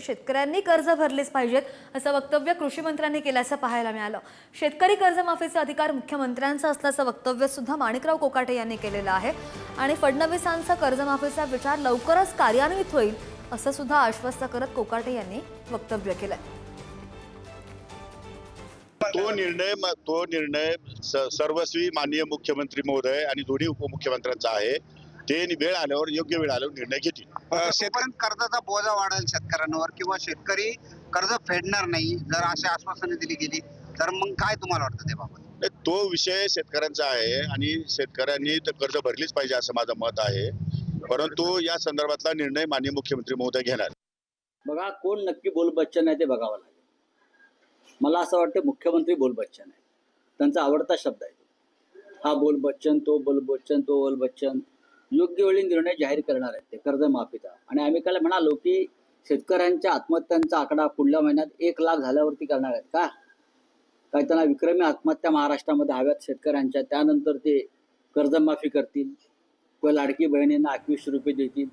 की शेतकऱ्यांनी कर्ज भरलेच पाहिजेत असं वक्तव्य कृषी मंत्र्यांनी केल्याचं पाहायला मिळालं। शेतकरी कर्जमाफीचे अधिकार मुख्यमंत्र्यांचा असल्याचं वक्तव्य सुद्धा माणिकराव कोकाटे यांनी केलेलं आहे आणि फडणवीसांचा कर्जमाफीचा विचार लवकरच कार्यान्वित होईल असं सुद्धा आश्वस्त करत कोकाटे यांनी वक्तव्य केलंय। तो निर्णय सर्वस्वी माननीय मुख्यमंत्री महोदय आणि दोन्ही उपमुख्यमंत्र्यांचा आहे। ते वेळ आल्यावर योग्य वेळ आल्यावर निर्णय घेतील। शेतकऱ्यांना कर्जाचा बोजा वाढेल शेतकऱ्यांवर किंवा शेतकरी कर्ज फेडणार नाही जर अशी आश्वासने दिली गेली तर मग काय तुम्हाला वाटतं त्याबाबत? तो विषय शेतकऱ्यांचा आहे आणि शेतकऱ्यांनी कर्ज भरलीच पाहिजे असं माझं मत आहे, परंतु या संदर्भातला निर्णय माननीय मुख्यमंत्री महोदय घेणार। बघा कोण नक्की बोलबच्चन आहे ते बघावं लागेल। मला असं वाटतं मुख्यमंत्री बोलबच्चन आहे, त्यांचा आवडता शब्द आहे हा बोलबच्चन, तो बोलबच्चन, तो बोलबच्चन। योग्य वेळी निर्णय जाहीर करणार आहेत ते कर्जमाफीचा। आणि आम्ही काल म्हणालो की शेतकऱ्यांच्या आत्महत्यांचा आकडा पुढल्या महिन्यात 1 लाख झाल्यावरती करणार आहेत का? काय त्यांना विक्रमी आत्महत्या महाराष्ट्रामध्ये हव्यात शेतकऱ्यांच्या, त्यानंतर ते कर्जमाफी करतील किंवा लाडकी बहिणींना 2100 रुपये देतील।